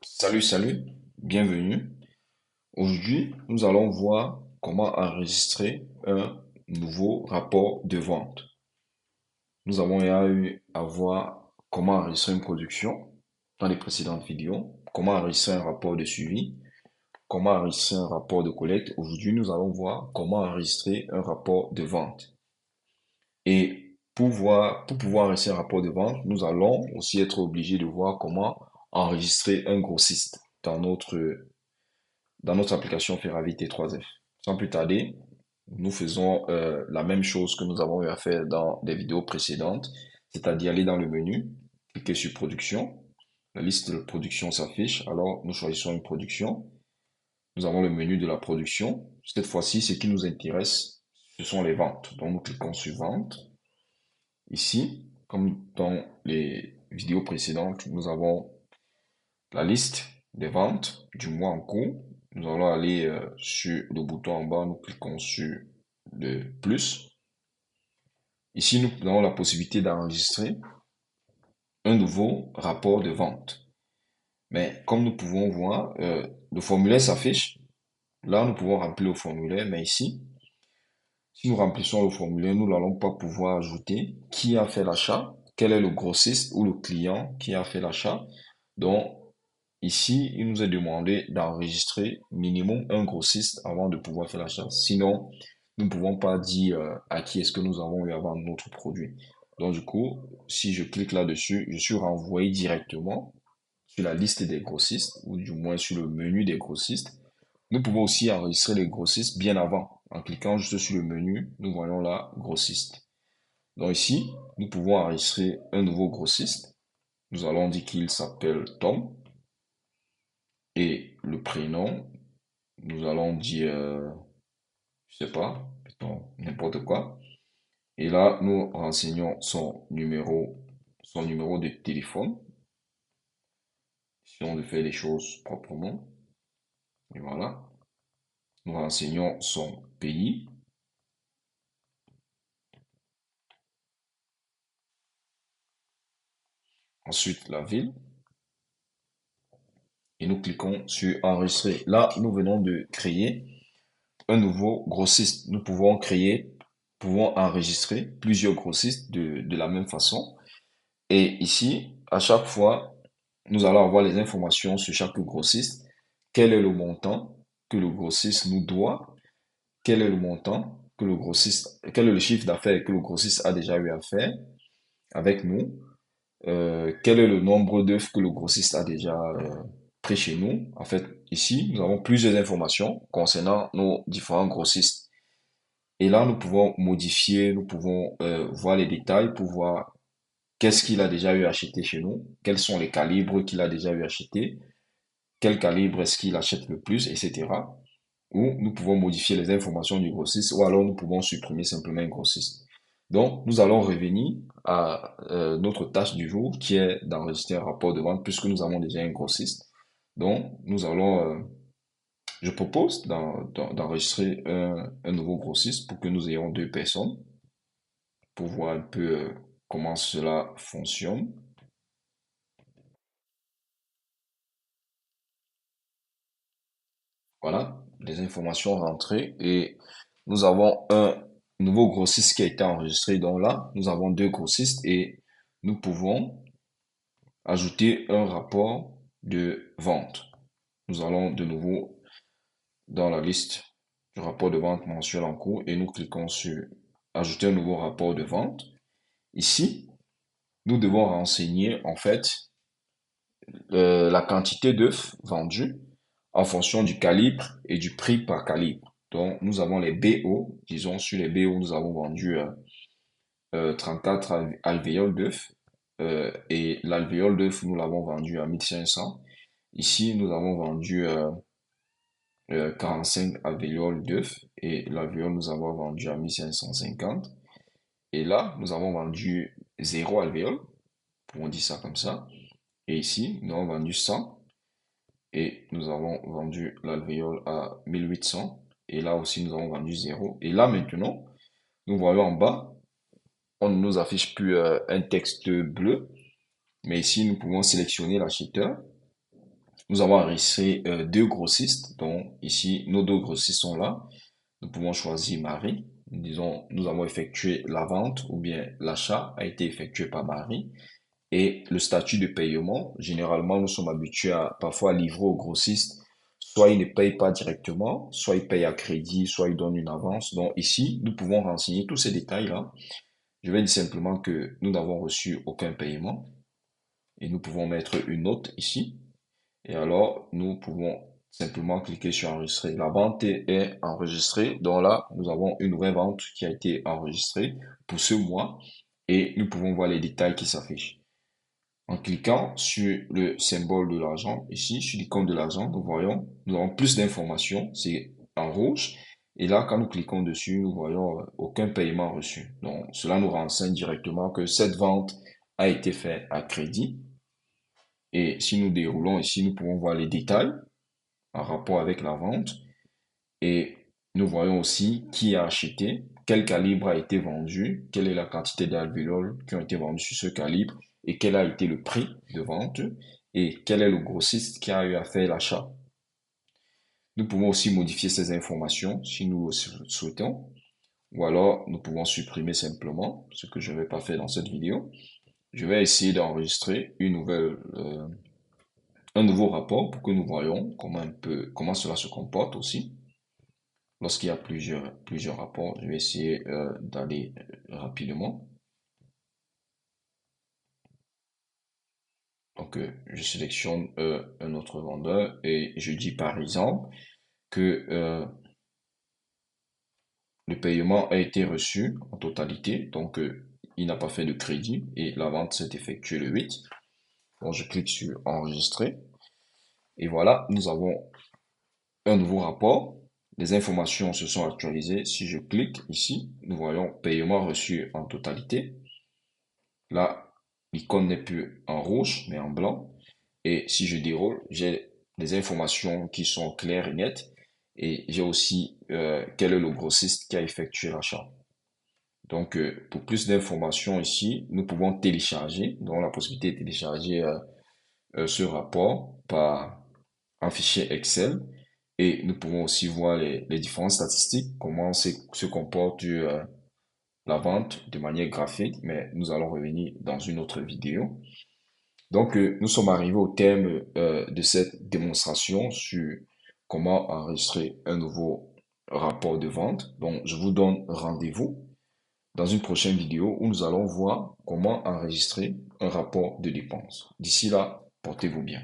Salut, bienvenue. Aujourd'hui, nous allons voir comment enregistrer un nouveau rapport de vente. Nous avons déjà eu à voir comment enregistrer une production dans les précédentes vidéos, comment enregistrer un rapport de suivi, comment enregistrer un rapport de collecte. Aujourd'hui, nous allons voir comment enregistrer un rapport de vente. Et pour pouvoir enregistrer un rapport de vente, nous allons aussi être obligés de voir comment enregistrer un grossiste dans notre application Ferravit T3F. Sans plus tarder, nous faisons la même chose que nous avons eu à faire dans des vidéos précédentes, c'est-à-dire aller dans le menu, cliquer sur production, la liste de production s'affiche, alors nous choisissons une production, nous avons le menu de la production, cette fois-ci ce qui nous intéresse, ce sont les ventes, donc nous cliquons sur vente, ici, comme dans les vidéos précédentes, nous avons la liste des ventes du mois en cours. Nous allons aller sur le bouton en bas, nous cliquons sur le plus. Ici, nous avons la possibilité d'enregistrer un nouveau rapport de vente. Mais comme nous pouvons voir, le formulaire s'affiche. Là, nous pouvons remplir le formulaire, mais ici, si nous remplissons le formulaire, nous n'allons pas pouvoir ajouter qui a fait l'achat, quel est le grossiste ou le client qui a fait l'achat. Donc, ici, il nous est demandé d'enregistrer minimum un grossiste avant de pouvoir faire l'achat. Sinon, nous ne pouvons pas dire à qui est-ce que nous avons eu à vendre notre produit. Donc, du coup, si je clique là-dessus, je suis renvoyé directement sur la liste des grossistes, ou du moins sur le menu des grossistes. Nous pouvons aussi enregistrer les grossistes bien avant. En cliquant juste sur le menu, nous voyons là grossiste. Donc ici, nous pouvons enregistrer un nouveau grossiste. Nous allons dire qu'il s'appelle Tom. Et le prénom, nous allons dire, je sais pas, mettons n'importe quoi. Et là, nous renseignons son numéro de téléphone, si on veut faire les choses proprement. Et voilà. Nous renseignons son pays, ensuite la ville, et nous cliquons sur enregistrer. Là, nous venons de créer un nouveau grossiste. Nous pouvons enregistrer plusieurs grossistes de la même façon. Et ici, à chaque fois, nous allons avoir les informations sur chaque grossiste. Quel est le montant que le grossiste nous doit? Quel est le montant que le grossiste, quel est le chiffre d'affaires que le grossiste a déjà eu à faire avec nous? Quel est le nombre d'œufs que le grossiste a déjà pris chez nous? En fait, ici, nous avons plusieurs informations concernant nos différents grossistes. Et là, nous pouvons modifier, nous pouvons voir les détails pour voir qu'est-ce qu'il a déjà eu acheté chez nous, quels sont les calibres qu'il a déjà eu acheté, quel calibre est-ce qu'il achète le plus, etc. Ou nous pouvons modifier les informations du grossiste, ou alors nous pouvons supprimer simplement un grossiste. Donc, nous allons revenir à notre tâche du jour, qui est d'enregistrer un rapport de vente, puisque nous avons déjà un grossiste. Donc, je propose d'enregistrer un nouveau grossiste pour que nous ayons deux personnes, pour voir un peu comment cela fonctionne. Voilà, les informations rentrées et nous avons un nouveau grossiste qui a été enregistré. Donc là, nous avons deux grossistes et nous pouvons ajouter un rapport de vente. Nous allons de nouveau dans la liste du rapport de vente mensuel en cours et nous cliquons sur ajouter un nouveau rapport de vente. Ici, nous devons renseigner en fait la quantité d'œufs vendus en fonction du calibre et du prix par calibre. Donc, nous avons les BO, disons, sur les BO, nous avons vendu 34 alvéoles d'œufs et l'alvéole d'œuf, nous l'avons vendu à 1500. Ici, nous avons vendu 45 alvéoles d'œufs et l'alvéole, nous avons vendu à 1550. Et là, nous avons vendu 0 alvéole, pour on dit ça comme ça. Et ici, nous avons vendu 100 et nous avons vendu l'alvéole à 1800 et là aussi nous avons vendu 0 et là maintenant nous voyons en bas on ne nous affiche plus un texte bleu mais ici nous pouvons sélectionner l'acheteur nous avons enregistré deux grossistes. Donc ici, nos deux grossistes sont là. Nous pouvons choisir Marie. Disons, nous avons effectué la vente ou bien l'achat a été effectué par Marie. Et le statut de paiement, généralement, nous sommes habitués à parfois livrer au grossiste. Soit il ne paye pas directement, soit il paye à crédit, soit il donne une avance. Donc ici, nous pouvons renseigner tous ces détails-là. Je vais dire simplement que nous n'avons reçu aucun paiement et nous pouvons mettre une note ici. Et alors, nous pouvons simplement cliquer sur enregistrer. La vente est enregistrée. Donc là, nous avons une nouvelle vente qui a été enregistrée pour ce mois et nous pouvons voir les détails qui s'affichent. En cliquant sur le symbole de l'argent, ici, sur l'icône de l'argent, nous voyons, nous avons plus d'informations, c'est en rouge. Et là, quand nous cliquons dessus, nous voyons aucun paiement reçu. Donc, cela nous renseigne directement que cette vente a été faite à crédit. Et si nous déroulons ici, nous pouvons voir les détails en rapport avec la vente. Et nous voyons aussi qui a acheté, quel calibre a été vendu, quelle est la quantité d'alvéoles qui ont été vendues sur ce calibre et quel a été le prix de vente et quel est le grossiste qui a eu à faire l'achat. Nous pouvons aussi modifier ces informations si nous le souhaitons ou alors nous pouvons supprimer simplement, ce que je ne vais pas faire dans cette vidéo. Je vais essayer d'enregistrer un nouveau rapport pour que nous voyons comment cela se comporte aussi. Lorsqu'il y a plusieurs rapports, je vais essayer d'aller rapidement. Donc, je sélectionne un autre vendeur et je dis par exemple que le paiement a été reçu en totalité. Donc, il n'a pas fait de crédit et la vente s'est effectuée le 8. Donc, je clique sur enregistrer et voilà, nous avons un nouveau rapport. Les informations se sont actualisées. Si je clique ici, nous voyons paiement reçu en totalité. Là, l'icône n'est plus en rouge, mais en blanc. Et si je déroule, j'ai des informations qui sont claires et nettes. Et j'ai aussi quel est le grossiste qui a effectué l'achat. Donc, pour plus d'informations ici, nous pouvons télécharger, donc la possibilité de télécharger ce rapport par un fichier Excel. Et nous pouvons aussi voir les différentes statistiques, comment se comporte la vente de manière graphique, mais nous allons revenir dans une autre vidéo. Donc, nous sommes arrivés au terme de cette démonstration sur comment enregistrer un nouveau rapport de vente. Donc, je vous donne rendez-vous dans une prochaine vidéo où nous allons voir comment enregistrer un rapport de dépenses. D'ici là, portez-vous bien.